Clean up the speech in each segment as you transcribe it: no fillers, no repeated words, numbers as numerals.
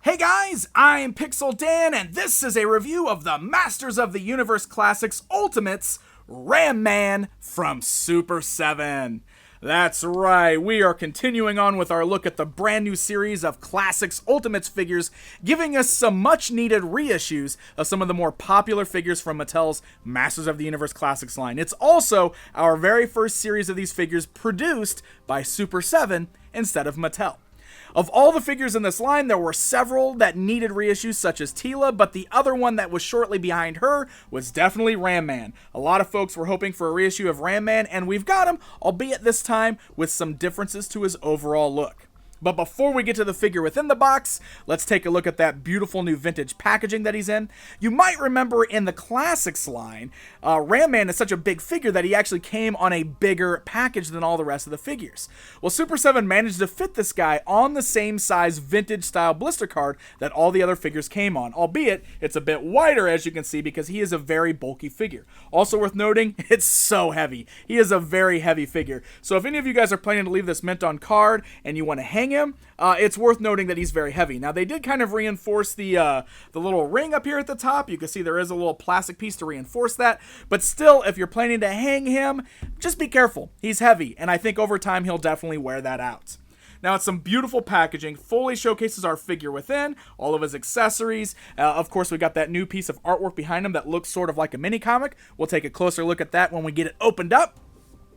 Hey guys, I'm Pixel Dan, and this is a review of the Masters of the Universe Classics Ultimates Ram Man from Super 7. That's right, we are continuing on with our look at the brand new series of Classics Ultimates figures, giving us some much needed reissues of some of the more popular figures from Mattel's Masters of the Universe Classics line. It's also our very first series of these figures produced by Super 7 instead of Mattel. Of all the figures in this line, there were several that needed reissues, such as Teela, but the other one that was shortly behind her was definitely Ram Man. A lot of folks were hoping for a reissue of Ram Man, and we've got him, albeit this time with some differences to his overall look. But before we get to the figure within the box, let's take a look at that beautiful new vintage packaging that he's in. You might remember in the Classics line, Ram Man is such a big figure that he actually came on a bigger package than all the rest of the figures. Well, Super 7 managed to fit this guy on the same size vintage style blister card that all the other figures came on, albeit it's a bit wider, as you can see, because he is a very bulky figure. Also worth noting, it's so heavy. He is a very heavy figure. So if any of you guys are planning to leave this mint on card and you want to hang him, it's worth noting that he's very heavy. Now, they did kind of reinforce the little ring up here at the top. You can see there is a little plastic piece to reinforce that, but still, if you're planning to hang him, just be careful. He's heavy, and I think over time he'll definitely wear that out. Now, it's some beautiful packaging, fully showcases our figure within, all of his accessories. Of course, we got that new piece of artwork behind him that looks sort of like a mini comic. We'll take a closer look at that when we get it opened up.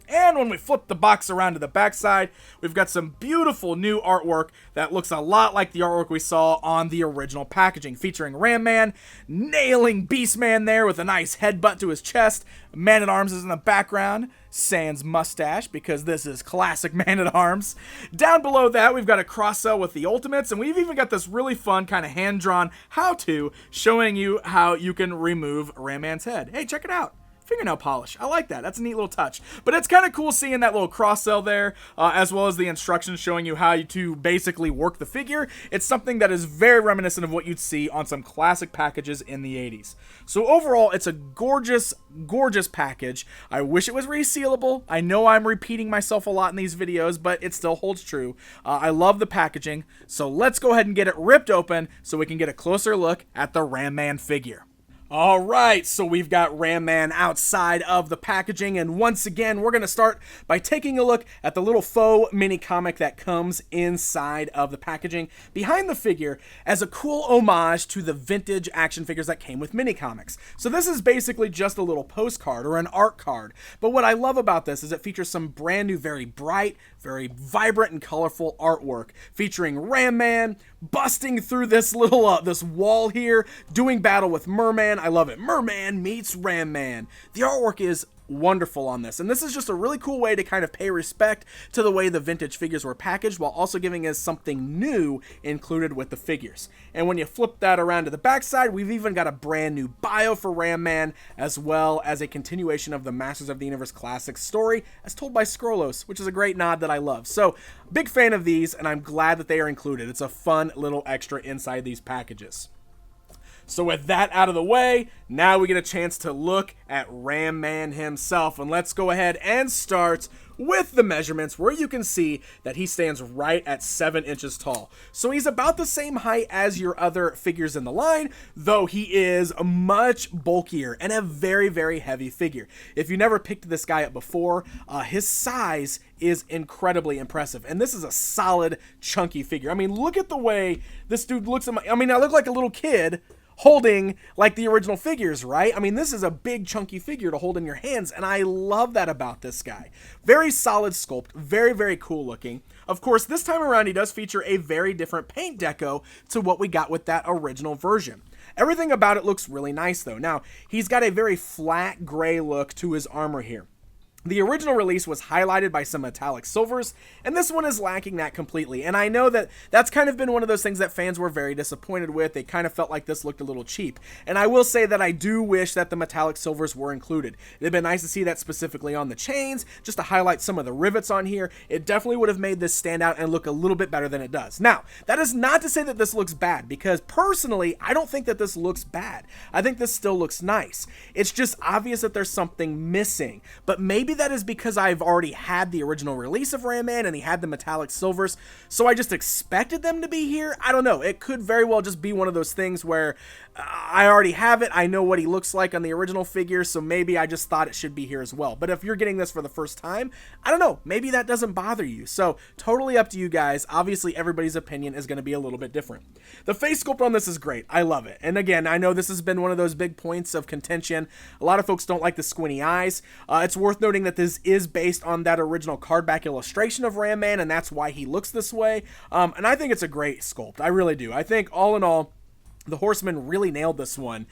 And when we flip the box around to the backside, we've got some beautiful new artwork that looks a lot like the artwork we saw on the original packaging, featuring Ram Man nailing Beast Man there with a nice headbutt to his chest. Man-at-Arms is in the background, sans mustache, because this is classic Man-at-Arms. Down below that, we've got a cross-sell with the Ultimates, and we've even got this really fun kind of hand-drawn how-to showing you how you can remove Ram Man's head. Hey, check it out. Fingernail polish. I like that. That's a neat little touch. But it's kind of cool seeing that little cross-sell there, as well as the instructions showing you how to basically work the figure. It's something that is very reminiscent of what you'd see on some classic packages in the 80s. So overall, it's a gorgeous, gorgeous package. I wish it was resealable. I know I'm repeating myself a lot in these videos, but it still holds true. I love the packaging, so let's go ahead and get it ripped open so we can get a closer look at the Ram Man figure. Alright, so we've got Ram Man outside of the packaging, and once again, we're going to start by taking a look at the little faux mini comic that comes inside of the packaging behind the figure as a cool homage to the vintage action figures that came with mini comics. So this is basically just a little postcard or an art card, but what I love about this is it features some brand new, very bright, very vibrant and colorful artwork featuring Ram Man busting through this little this wall here, doing battle with Merman. I love it. Merman meets Ram Man. The artwork is wonderful on this, and this is just a really cool way to kind of pay respect to the way the vintage figures were packaged while also giving us something new included with the figures. And when you flip that around to the backside, we've even got a brand new bio for Ram Man, as well as a continuation of the Masters of the Universe Classics story as told by Scrollos, which is a great nod that I love. So, big fan of these, and I'm glad that they are included. It's a fun little extra inside these packages. So with that out of the way, now we get a chance to look at Ram Man himself. And let's go ahead and start with the measurements, where you can see that he stands right at 7 inches tall. So he's about the same height as your other figures in the line, though he is much bulkier and a very, very heavy figure. If you never picked this guy up before, his size is incredibly impressive. And this is a solid, chunky figure. I mean, look at the way this dude looks at I look like a little kid holding like the original figures, right? I mean, this is a big chunky figure to hold in your hands, and I love that about this guy. Very solid sculpt, very, very cool looking. Of course, this time around, he does feature a very different paint deco to what we got with that original version. Everything about it looks really nice, though. Now, he's got a very flat gray look to his armor here. The original release was highlighted by some metallic silvers, and this one is lacking that completely. And I know that that's kind of been one of those things that fans were very disappointed with. They kind of felt like this looked a little cheap. And I will say that I do wish that the metallic silvers were included. It'd been nice to see that specifically on the chains, just to highlight some of the rivets on here. It definitely would have made this stand out and look a little bit better than it does. Now, that is not to say that this looks bad, because personally, I don't think that this looks bad. I think this still looks nice. It's just obvious that there's something missing, but maybe maybe that is because I've already had the original release of Ram Man and he had the metallic silvers, so I just expected them to be here. I don't know. It could very well just be one of those things where I already have it. I know what he looks like on the original figure, so maybe I just thought it should be here as well. But if you're getting this for the first time, I don't know. Maybe that doesn't bother you. So totally up to you guys. Obviously, everybody's opinion is going to be a little bit different. The face sculpt on this is great. I love it. And again, I know this has been one of those big points of contention. A lot of folks don't like the squinty eyes. It's worth noting that this is based on that original card back illustration of Ram Man, and that's why he looks this way. And I think it's a great sculpt. I really do. I think all in all, the Horseman really nailed this one.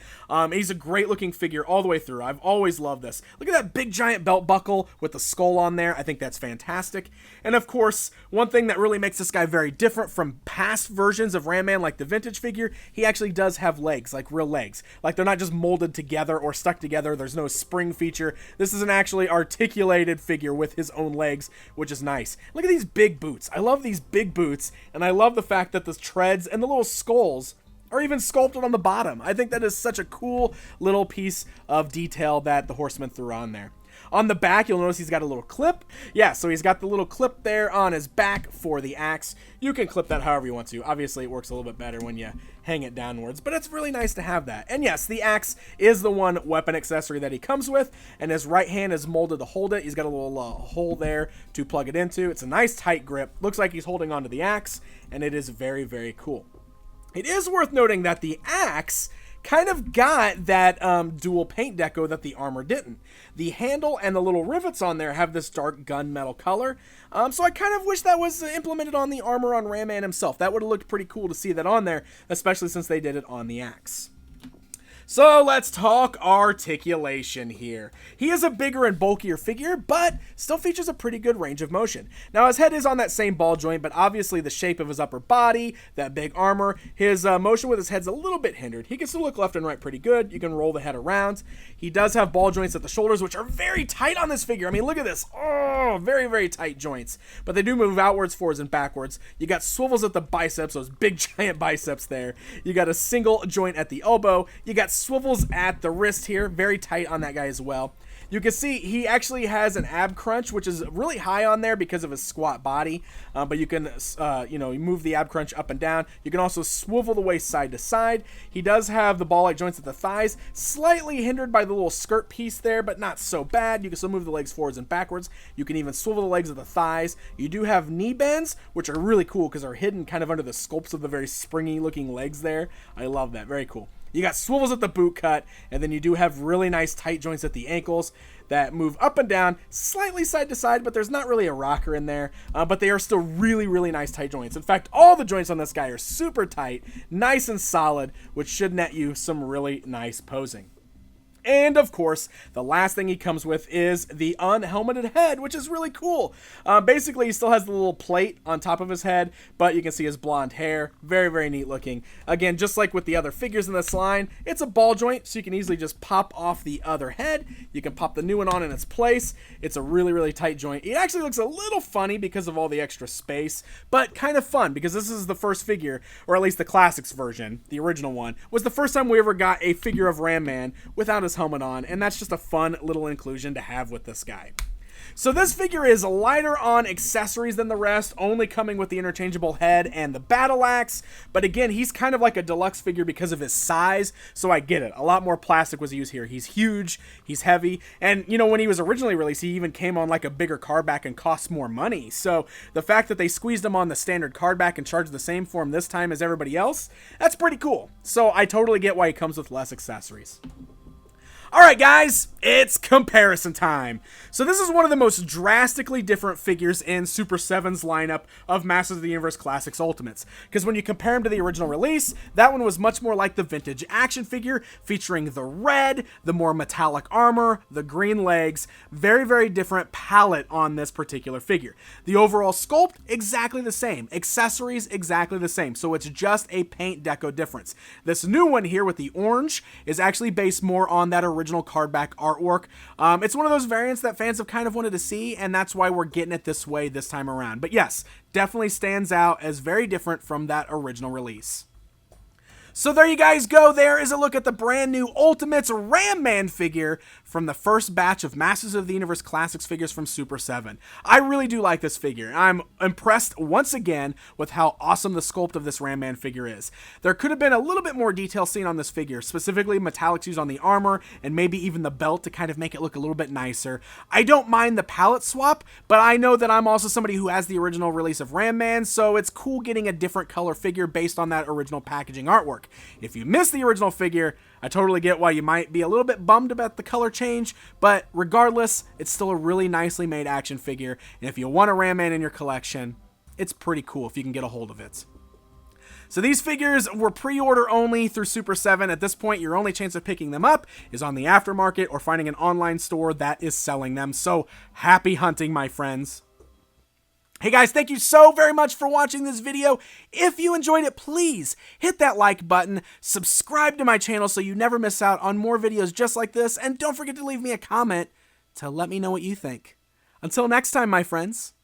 He's a great looking figure all the way through. I've always loved this. Look at that big giant belt buckle with the skull on there. I think that's fantastic. And of course, one thing that really makes this guy very different from past versions of Ram Man, like the vintage figure, he actually does have legs, like real legs. Like they're not just molded together or stuck together. There's no spring feature. This is an actually articulated figure with his own legs, which is nice. Look at these big boots. I love these big boots, and I love the fact that the treads and the little skulls are even sculpted on the bottom. I think that is such a cool little piece of detail that the Horseman threw on there. On the back, you'll notice he's got a little clip. Yeah, so he's got the little clip there on his back for the axe. You can clip that however you want to. Obviously, it works a little bit better when you hang it downwards, but it's really nice to have that. And yes, the axe is the one weapon accessory that he comes with, and his right hand is molded to hold it. He's got a little hole there to plug it into. It's a nice tight grip. Looks like he's holding onto the axe, and it is very, very cool. It is worth noting that the axe kind of got that dual paint deco that the armor didn't. The handle and the little rivets on there have this dark gunmetal color, so I kind of wish that was implemented on the armor on Ram Man himself. That would have looked pretty cool to see that on there, especially since they did it on the axe. So let's talk articulation here. He is a bigger and bulkier figure, but still features a pretty good range of motion. Now his head is on that same ball joint, but obviously the shape of his upper body, that big armor, his motion with his head's a little bit hindered. He can still look left and right pretty good. You can roll the head around. He does have ball joints at the shoulders, which are very tight on this figure. I mean, look at this. Oh, very, very tight joints. But they do move outwards, forwards, and backwards. You got swivels at the biceps, those big giant biceps there. You got a single joint at the elbow. You got swivels at the wrist here, very tight on that guy as well. You can see he actually has an ab crunch, which is really high on there because of his squat body, but you can you move the ab crunch up and down. You can also swivel the waist side to side. He does have the ball-like joints at the thighs, slightly hindered by the little skirt piece there, but not so bad. You can still move the legs forwards and backwards. You can even swivel the legs at the thighs. You do have knee bends, which are really cool because they're hidden kind of under the sculpts of the very springy looking legs there. I love that, very cool. You got swivels at the boot cut, and then you do have really nice tight joints at the ankles that move up and down, slightly side to side, but there's not really a rocker in there, but they are still really, really nice tight joints. In fact, all the joints on this guy are super tight, nice and solid, which should net you some really nice posing. And of course, the last thing he comes with is the unhelmeted head, which is really cool. Basically, he still has the little plate on top of his head, but you can see his blonde hair. Very, very neat looking. Again, just like with the other figures in this line, it's a ball joint, so you can easily just pop off the other head. You can pop the new one on in its place. It's a really, really tight joint. It actually looks a little funny because of all the extra space, but kind of fun because this is the first figure, or at least the classics version, the original one, was the first time we ever got a figure of Ram Man without his helmet on, and that's just a fun little inclusion to have with this guy. So this figure is lighter on accessories than the rest, only coming with the interchangeable head and the battle axe, but again, he's kind of like a deluxe figure because of his size, so I get it. A lot more plastic was used here. He's huge, he's heavy, and you know, when he was originally released, he even came on like a bigger card back and cost more money, so the fact that they squeezed him on the standard card back and charged the same for him this time as everybody else, that's pretty cool. So I totally get why he comes with less accessories. Alright guys, it's comparison time. So this is one of the most drastically different figures in Super 7's lineup of Masters of the Universe Classics Ultimates. Because when you compare him to the original release, that one was much more like the vintage action figure, featuring the red, the more metallic armor, the green legs. Very, very different palette on this particular figure. The overall sculpt, exactly the same. Accessories, exactly the same. So it's just a paint deco difference. This new one here with the orange is actually based more on that original card back artwork. It's one of those variants that fans have kind of wanted to see, and that's why we're getting it this way this time around. But yes, definitely stands out as very different from that original release. So there you guys go. There is a look at the brand new Ultimates Ram Man figure from the first batch of Masters of the Universe Classics figures from Super 7. I really do like this figure. I'm impressed once again with how awesome the sculpt of this Ram Man figure is. There could have been a little bit more detail seen on this figure, specifically metallics used on the armor and maybe even the belt to kind of make it look a little bit nicer. I don't mind the palette swap, but I know that I'm also somebody who has the original release of Ram Man, so it's cool getting a different color figure based on that original packaging artwork. If you missed the original figure, I totally get why you might be a little bit bummed about the color change, but regardless, it's still a really nicely made action figure, and if you want a Ram Man in your collection, it's pretty cool if you can get a hold of it. So these figures were pre-order only through Super 7. At this point, your only chance of picking them up is on the aftermarket or finding an online store that is selling them, so happy hunting, my friends. Hey guys, thank you so very much for watching this video. If you enjoyed it, please hit that like button, subscribe to my channel so you never miss out on more videos just like this, and don't forget to leave me a comment to let me know what you think. Until next time, my friends.